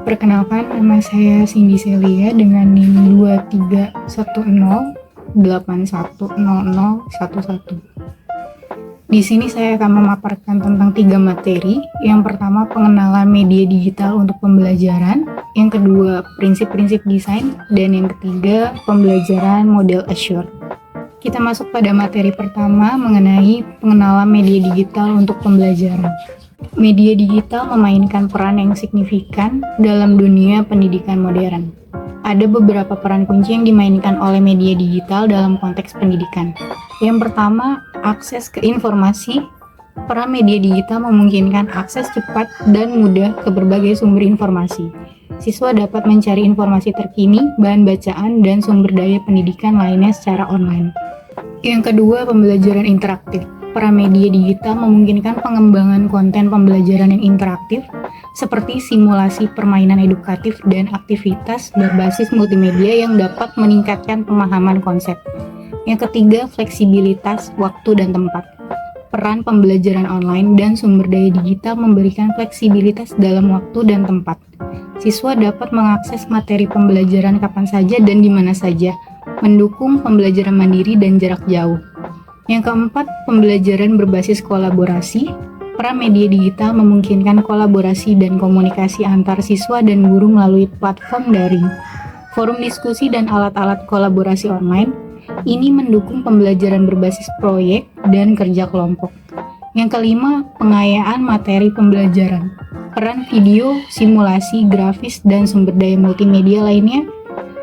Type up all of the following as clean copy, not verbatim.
Perkenalkan, nama saya Cindy Celia dengan NIM 2310810011. Di sini saya akan memaparkan tentang 3 materi. Yang pertama, pengenalan media digital untuk pembelajaran. Yang kedua, prinsip-prinsip desain. Dan yang ketiga, pembelajaran model Azure. Kita masuk pada materi pertama mengenai pengenalan media digital untuk pembelajaran. Media digital memainkan peran yang signifikan dalam dunia pendidikan modern. Ada beberapa peran kunci yang dimainkan oleh media digital dalam konteks pendidikan. Yang pertama, akses ke informasi. Peran media digital memungkinkan akses cepat dan mudah ke berbagai sumber informasi. Siswa dapat mencari informasi terkini, bahan bacaan, dan sumber daya pendidikan lainnya secara online. Yang kedua, pembelajaran interaktif. Peran media digital memungkinkan pengembangan konten pembelajaran yang interaktif, seperti simulasi permainan edukatif dan aktivitas berbasis multimedia yang dapat meningkatkan pemahaman konsep. Yang ketiga, fleksibilitas waktu dan tempat. Peran pembelajaran online dan sumber daya digital memberikan fleksibilitas dalam waktu dan tempat. Siswa dapat mengakses materi pembelajaran kapan saja dan di mana saja, mendukung pembelajaran mandiri dan jarak jauh. Yang keempat, pembelajaran berbasis kolaborasi. Peran media digital memungkinkan kolaborasi dan komunikasi antar siswa dan guru melalui platform daring, forum diskusi, dan alat-alat kolaborasi online. Ini mendukung pembelajaran berbasis proyek dan kerja kelompok. Yang kelima, pengayaan materi pembelajaran. Peran video, simulasi, grafis, dan sumber daya multimedia lainnya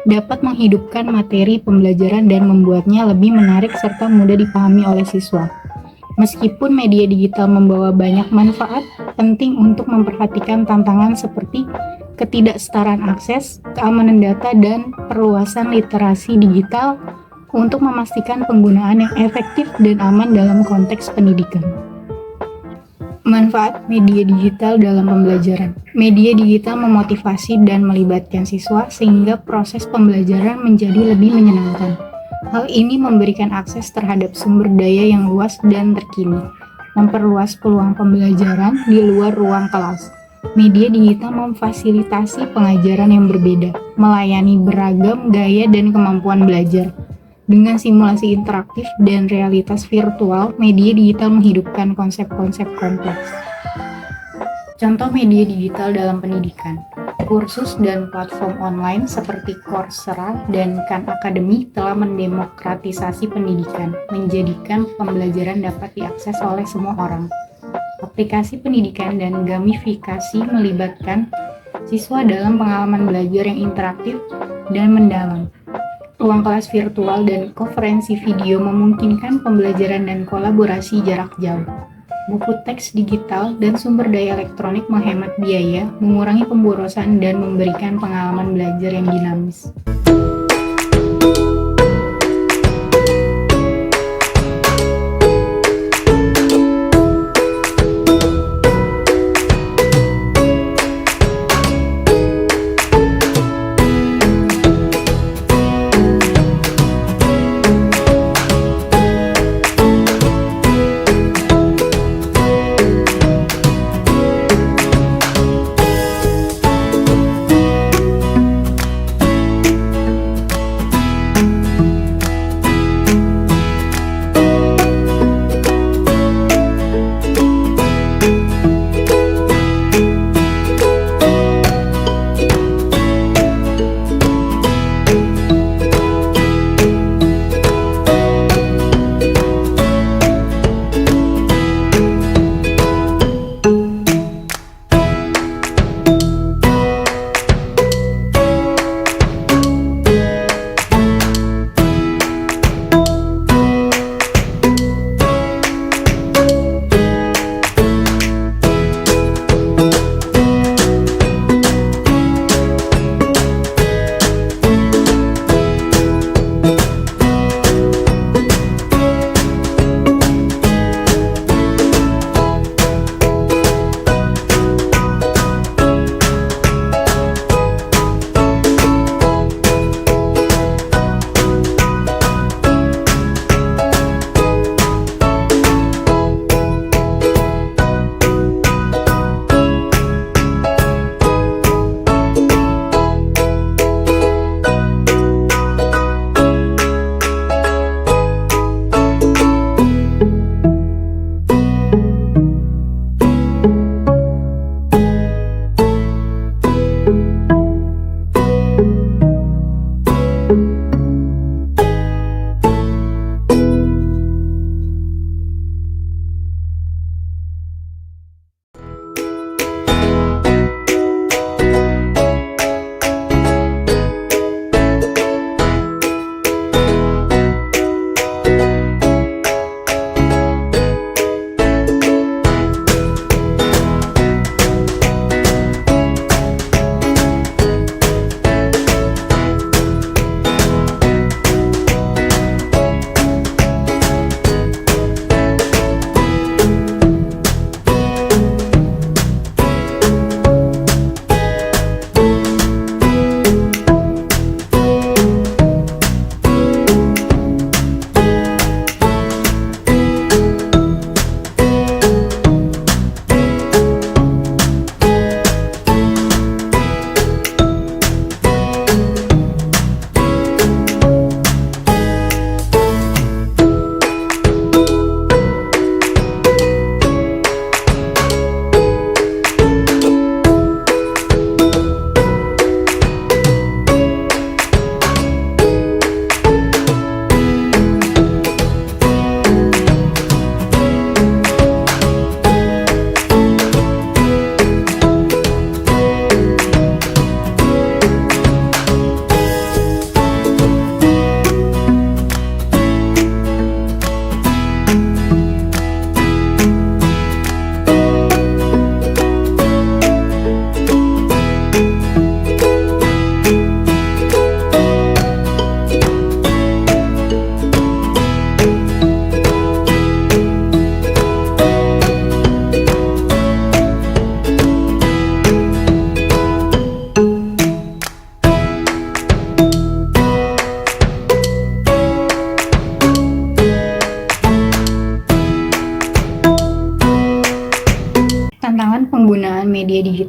dapat menghidupkan materi pembelajaran dan membuatnya lebih menarik serta mudah dipahami oleh siswa. Meskipun media digital membawa banyak manfaat, penting untuk memperhatikan tantangan seperti ketidaksetaraan akses, keamanan data, dan perluasan literasi digital untuk memastikan penggunaan yang efektif dan aman dalam konteks pendidikan. Manfaat media digital dalam pembelajaran. Media digital memotivasi dan melibatkan siswa sehingga proses pembelajaran menjadi lebih menyenangkan. Hal ini memberikan akses terhadap sumber daya yang luas dan terkini, memperluas peluang pembelajaran di luar ruang kelas. Media digital memfasilitasi pengajaran yang berbeda, melayani beragam gaya dan kemampuan belajar. Dengan simulasi interaktif dan realitas virtual, media digital menghidupkan konsep-konsep kompleks. Contoh media digital dalam pendidikan. Kursus dan platform online seperti Coursera dan Khan Academy telah mendemokratisasi pendidikan, menjadikan pembelajaran dapat diakses oleh semua orang. Aplikasi pendidikan dan gamifikasi melibatkan siswa dalam pengalaman belajar yang interaktif dan mendalam. Ruang kelas virtual dan konferensi video memungkinkan pembelajaran dan kolaborasi jarak jauh. Buku teks digital dan sumber daya elektronik menghemat biaya, mengurangi pemborosan, dan memberikan pengalaman belajar yang dinamis.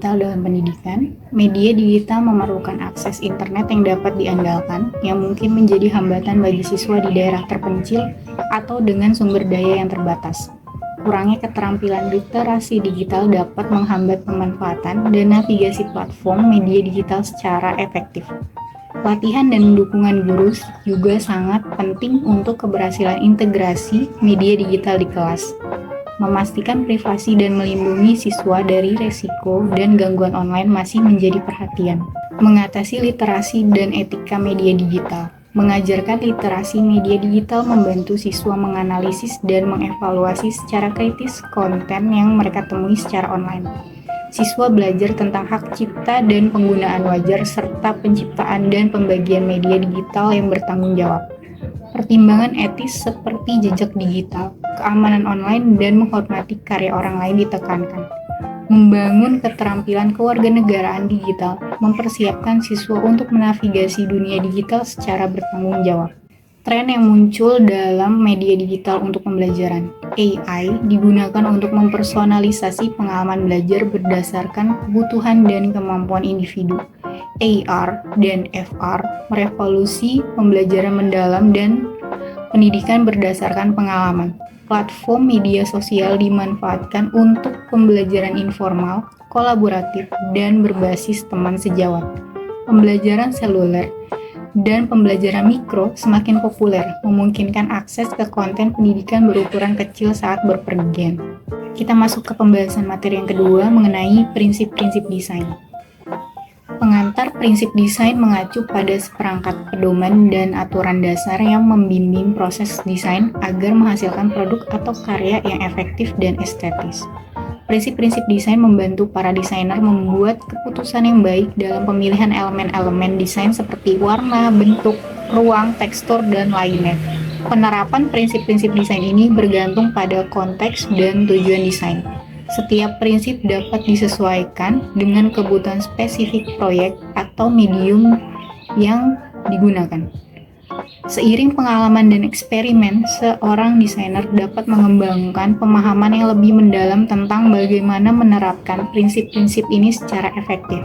digital dalam pendidikan. Media digital memerlukan akses internet yang dapat diandalkan, yang mungkin menjadi hambatan bagi siswa di daerah terpencil atau dengan sumber daya yang terbatas. Kurangnya keterampilan literasi digital dapat menghambat pemanfaatan dan navigasi platform media digital secara efektif. Pelatihan dan dukungan guru juga sangat penting untuk keberhasilan integrasi media digital di kelas. Memastikan privasi dan melindungi siswa dari resiko dan gangguan online masih menjadi perhatian. Mengatasi literasi dan etika media digital. Mengajarkan literasi media digital membantu siswa menganalisis dan mengevaluasi secara kritis konten yang mereka temui secara online. Siswa belajar tentang hak cipta dan penggunaan wajar serta penciptaan dan pembagian media digital yang bertanggung jawab. Pertimbangan etis seperti jejak digital, keamanan online, dan menghormati karya orang lain ditekankan. Membangun keterampilan kewarganegaraan digital, mempersiapkan siswa untuk menavigasi dunia digital secara bertanggung jawab. Tren yang muncul dalam media digital untuk pembelajaran. AI digunakan untuk mempersonalisasi pengalaman belajar berdasarkan kebutuhan dan kemampuan individu. AR dan VR merevolusi pembelajaran mendalam dan pendidikan berdasarkan pengalaman. Platform media sosial dimanfaatkan untuk pembelajaran informal, kolaboratif, dan berbasis teman sejawat. Pembelajaran seluler dan pembelajaran mikro semakin populer, memungkinkan akses ke konten pendidikan berukuran kecil saat berpergian. Kita masuk ke pembahasan materi yang kedua mengenai prinsip-prinsip desain. Pengantar prinsip desain mengacu pada seperangkat pedoman dan aturan dasar yang membimbing proses desain agar menghasilkan produk atau karya yang efektif dan estetis. Prinsip-prinsip desain membantu para desainer membuat keputusan yang baik dalam pemilihan elemen-elemen desain seperti warna, bentuk, ruang, tekstur, dan lainnya. Penerapan prinsip-prinsip desain ini bergantung pada konteks dan tujuan desain. Setiap prinsip dapat disesuaikan dengan kebutuhan spesifik proyek atau medium yang digunakan. Seiring pengalaman dan eksperimen, seorang desainer dapat mengembangkan pemahaman yang lebih mendalam tentang bagaimana menerapkan prinsip-prinsip ini secara efektif.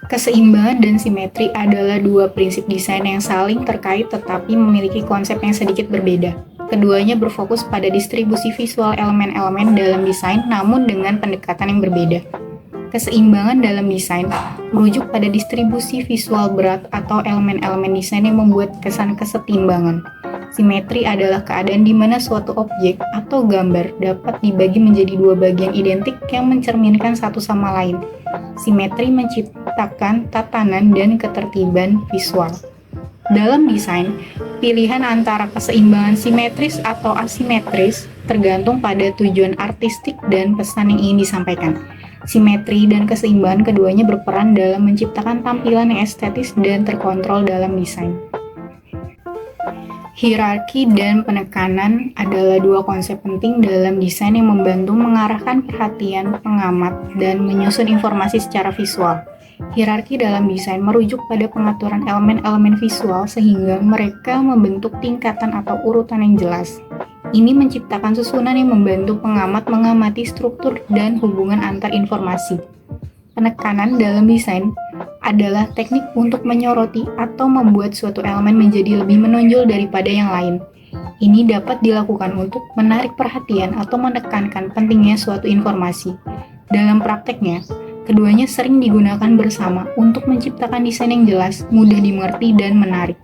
Keseimbangan dan simetri adalah dua prinsip desain yang saling terkait tetapi memiliki konsep yang sedikit berbeda. Keduanya berfokus pada distribusi visual elemen-elemen dalam desain namun dengan pendekatan yang berbeda. Keseimbangan dalam desain merujuk pada distribusi visual berat atau elemen-elemen desain yang membuat kesan kesetimbangan. Simetri adalah keadaan di mana suatu objek atau gambar dapat dibagi menjadi dua bagian identik yang mencerminkan satu sama lain. Simetri menciptakan tatanan dan ketertiban visual. Dalam desain, pilihan antara keseimbangan simetris atau asimetris tergantung pada tujuan artistik dan pesan yang ingin disampaikan. Simetri dan keseimbangan keduanya berperan dalam menciptakan tampilan yang estetis dan terkontrol dalam desain. Hierarki dan penekanan adalah dua konsep penting dalam desain yang membantu mengarahkan perhatian pengamat dan menyusun informasi secara visual. Hierarki dalam desain merujuk pada pengaturan elemen-elemen visual sehingga mereka membentuk tingkatan atau urutan yang jelas. Ini menciptakan susunan yang membantu pengamat mengamati struktur dan hubungan antar informasi. Penekanan dalam desain adalah teknik untuk menyoroti atau membuat suatu elemen menjadi lebih menonjol daripada yang lain. Ini dapat dilakukan untuk menarik perhatian atau menekankan pentingnya suatu informasi. Dalam prakteknya, keduanya sering digunakan bersama untuk menciptakan desain yang jelas, mudah dimengerti, dan menarik.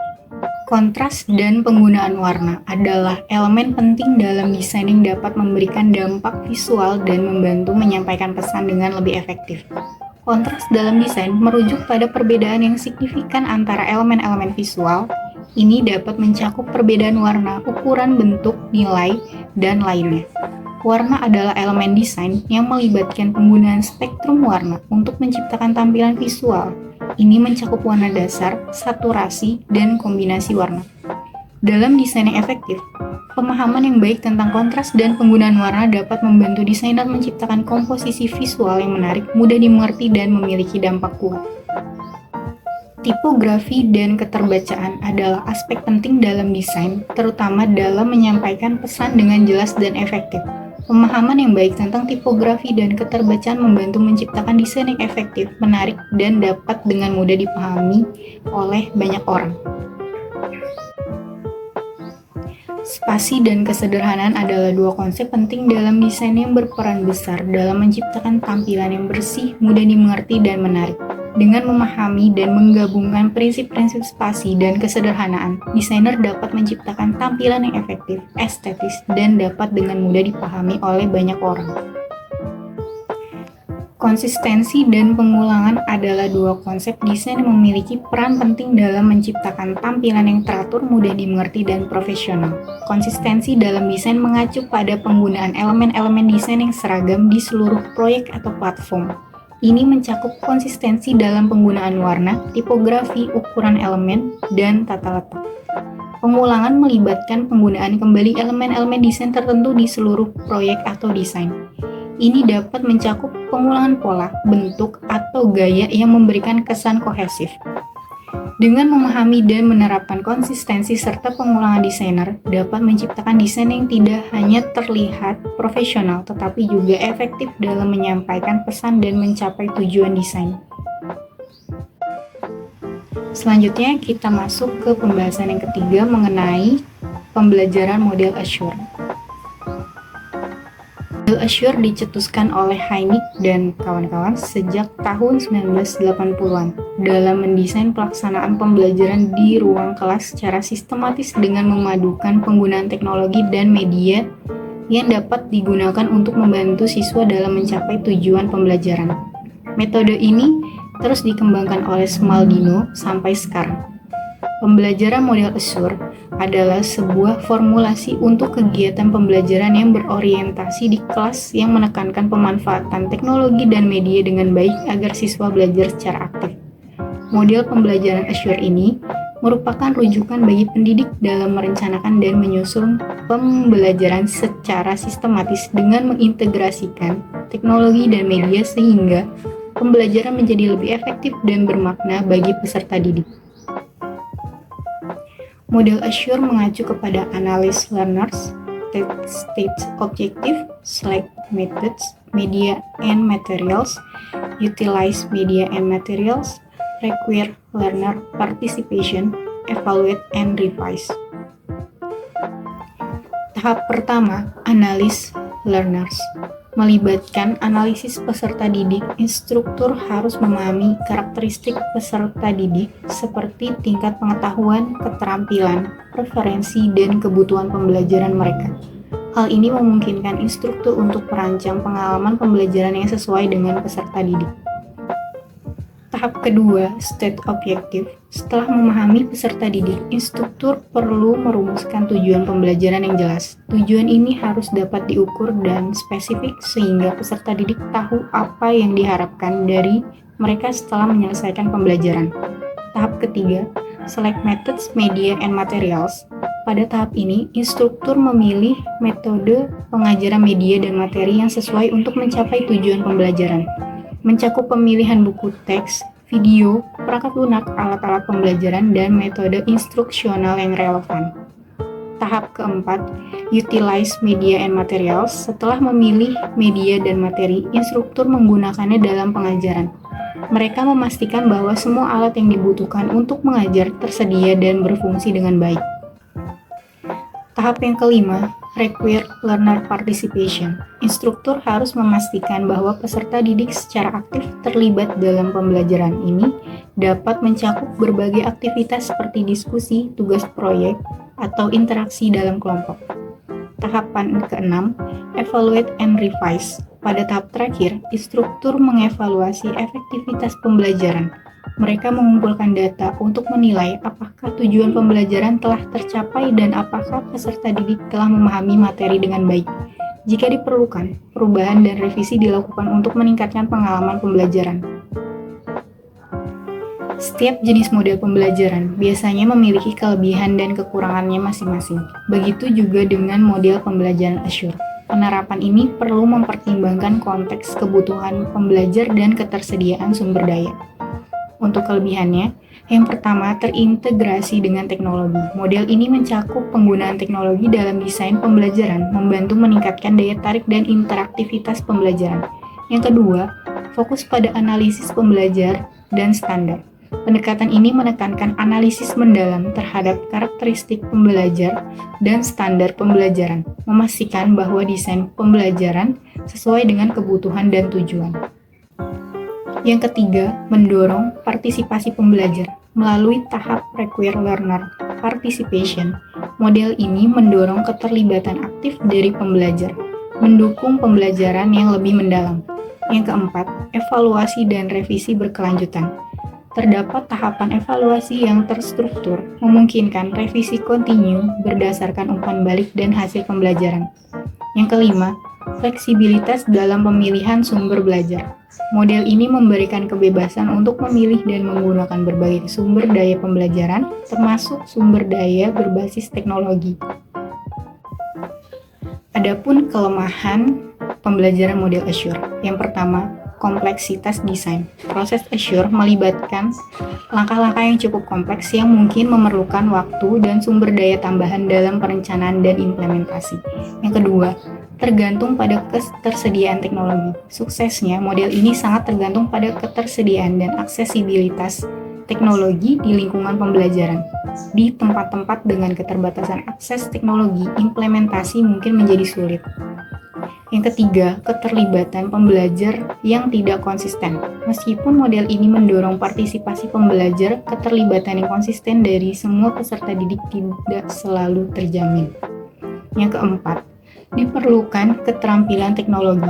Kontras dan penggunaan warna adalah elemen penting dalam desain yang dapat memberikan dampak visual dan membantu menyampaikan pesan dengan lebih efektif. Kontras dalam desain merujuk pada perbedaan yang signifikan antara elemen-elemen visual. Ini dapat mencakup perbedaan warna, ukuran, bentuk, nilai, dan lainnya. Warna adalah elemen desain yang melibatkan penggunaan spektrum warna untuk menciptakan tampilan visual. Ini mencakup warna dasar, saturasi, dan kombinasi warna. Dalam desain yang efektif, pemahaman yang baik tentang kontras dan penggunaan warna dapat membantu desainer menciptakan komposisi visual yang menarik, mudah dimengerti, dan memiliki dampak kuat. Tipografi dan keterbacaan adalah aspek penting dalam desain, terutama dalam menyampaikan pesan dengan jelas dan efektif. Pemahaman yang baik tentang tipografi dan keterbacaan membantu menciptakan desain yang efektif, menarik, dan dapat dengan mudah dipahami oleh banyak orang. Spasi dan kesederhanaan adalah dua konsep penting dalam desain yang berperan besar dalam menciptakan tampilan yang bersih, mudah dimengerti, dan menarik. Dengan memahami dan menggabungkan prinsip-prinsip spasi dan kesederhanaan, desainer dapat menciptakan tampilan yang efektif, estetis, dan dapat dengan mudah dipahami oleh banyak orang. Konsistensi dan pengulangan adalah dua konsep desain yang memiliki peran penting dalam menciptakan tampilan yang teratur, mudah dimengerti, dan profesional. Konsistensi dalam desain mengacu pada penggunaan elemen-elemen desain yang seragam di seluruh proyek atau platform. Ini mencakup konsistensi dalam penggunaan warna, tipografi, ukuran elemen, dan tata letak. Pengulangan melibatkan penggunaan kembali elemen-elemen desain tertentu di seluruh proyek atau desain. Ini dapat mencakup pengulangan pola, bentuk, atau gaya yang memberikan kesan kohesif. Dengan memahami dan menerapkan konsistensi serta pengulangan, desainer dapat menciptakan desain yang tidak hanya terlihat profesional, tetapi juga efektif dalam menyampaikan pesan dan mencapai tujuan desain. Selanjutnya, kita masuk ke pembahasan yang ketiga mengenai pembelajaran model Assure. Model Assure dicetuskan oleh Hynek dan kawan-kawan sejak tahun 1980-an dalam mendesain pelaksanaan pembelajaran di ruang kelas secara sistematis dengan memadukan penggunaan teknologi dan media yang dapat digunakan untuk membantu siswa dalam mencapai tujuan pembelajaran. Metode ini terus dikembangkan oleh Smaldino sampai sekarang. Pembelajaran model Assure adalah sebuah formulasi untuk kegiatan pembelajaran yang berorientasi di kelas yang menekankan pemanfaatan teknologi dan media dengan baik agar siswa belajar secara aktif. Model pembelajaran Assure ini merupakan rujukan bagi pendidik dalam merencanakan dan menyusun pembelajaran secara sistematis dengan mengintegrasikan teknologi dan media sehingga pembelajaran menjadi lebih efektif dan bermakna bagi peserta didik. Model Assure mengacu kepada analyze learners, state objective, select methods, media and materials, utilize media and materials, require learner participation, evaluate and revise. Tahap pertama, analyze learners. Melibatkan analisis peserta didik, instruktur harus memahami karakteristik peserta didik seperti tingkat pengetahuan, keterampilan, preferensi, dan kebutuhan pembelajaran mereka. Hal ini memungkinkan instruktur untuk merancang pengalaman pembelajaran yang sesuai dengan peserta didik. Tahap kedua, state objective. Setelah memahami peserta didik, instruktur perlu merumuskan tujuan pembelajaran yang jelas. Tujuan ini harus dapat diukur dan spesifik sehingga peserta didik tahu apa yang diharapkan dari mereka setelah menyelesaikan pembelajaran. Tahap ketiga, select methods, media, and materials. Pada tahap ini, instruktur memilih metode pengajaran media dan materi yang sesuai untuk mencapai tujuan pembelajaran. Mencakup pemilihan buku teks, video, perangkat lunak, alat-alat pembelajaran, dan metode instruksional yang relevan. Tahap keempat, utilize media and materials. Setelah memilih media dan materi, instruktur menggunakannya dalam pengajaran. Mereka memastikan bahwa semua alat yang dibutuhkan untuk mengajar tersedia dan berfungsi dengan baik. Tahap yang kelima, require learner participation. Instruktur harus memastikan bahwa peserta didik secara aktif terlibat dalam pembelajaran ini dapat mencakup berbagai aktivitas seperti diskusi, tugas proyek, atau interaksi dalam kelompok. Tahapan keenam, evaluate and revise. Pada tahap terakhir, instruktur mengevaluasi efektivitas pembelajaran. Mereka mengumpulkan data untuk menilai apakah tujuan pembelajaran telah tercapai dan apakah peserta didik telah memahami materi dengan baik. Jika diperlukan, perubahan dan revisi dilakukan untuk meningkatkan pengalaman pembelajaran. Setiap jenis model pembelajaran biasanya memiliki kelebihan dan kekurangannya masing-masing. Begitu juga dengan model pembelajaran Assure. Penerapan ini perlu mempertimbangkan konteks kebutuhan pembelajar dan ketersediaan sumber daya. Untuk kelebihannya, yang pertama, terintegrasi dengan teknologi. Model ini mencakup penggunaan teknologi dalam desain pembelajaran, membantu meningkatkan daya tarik dan interaktivitas pembelajaran. Yang kedua, fokus pada analisis pembelajar dan standar. Pendekatan ini menekankan analisis mendalam terhadap karakteristik pembelajar dan standar pembelajaran, memastikan bahwa desain pembelajaran sesuai dengan kebutuhan dan tujuan. Yang ketiga, mendorong partisipasi pembelajar. Melalui tahap require learner participation, model ini mendorong keterlibatan aktif dari pembelajar, mendukung pembelajaran yang lebih mendalam. Yang keempat, evaluasi dan revisi berkelanjutan. Terdapat tahapan evaluasi yang terstruktur, memungkinkan revisi kontinu berdasarkan umpan balik dan hasil pembelajaran. Yang kelima, fleksibilitas dalam pemilihan sumber belajar. Model ini memberikan kebebasan untuk memilih dan menggunakan berbagai sumber daya pembelajaran, termasuk sumber daya berbasis teknologi. Adapun kelemahan pembelajaran model Azure. Yang pertama, kompleksitas desain. Proses Azure melibatkan langkah-langkah yang cukup kompleks yang mungkin memerlukan waktu dan sumber daya tambahan dalam perencanaan dan implementasi. Yang kedua, tergantung pada ketersediaan teknologi. Suksesnya, model ini sangat tergantung pada ketersediaan dan aksesibilitas teknologi di lingkungan pembelajaran. Di tempat-tempat dengan keterbatasan akses teknologi, implementasi mungkin menjadi sulit. Yang ketiga, keterlibatan pembelajar yang tidak konsisten. Meskipun model ini mendorong partisipasi pembelajar, keterlibatan yang konsisten dari semua peserta didik tidak selalu terjamin. Yang keempat, diperlukan keterampilan teknologi.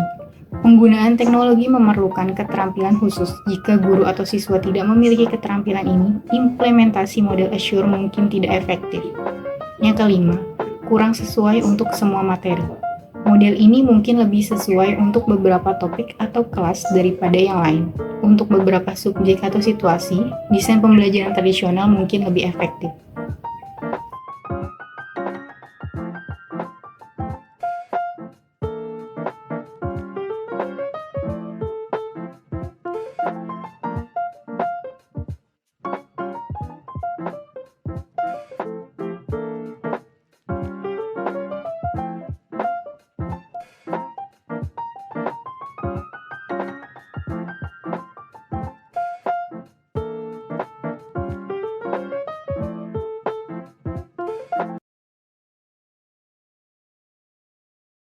Penggunaan teknologi memerlukan keterampilan khusus. Jika guru atau siswa tidak memiliki keterampilan ini, implementasi model Azure mungkin tidak efektif. Yang kelima, kurang sesuai untuk semua materi. Model ini mungkin lebih sesuai untuk beberapa topik atau kelas daripada yang lain. Untuk beberapa subjek atau situasi, desain pembelajaran tradisional mungkin lebih efektif.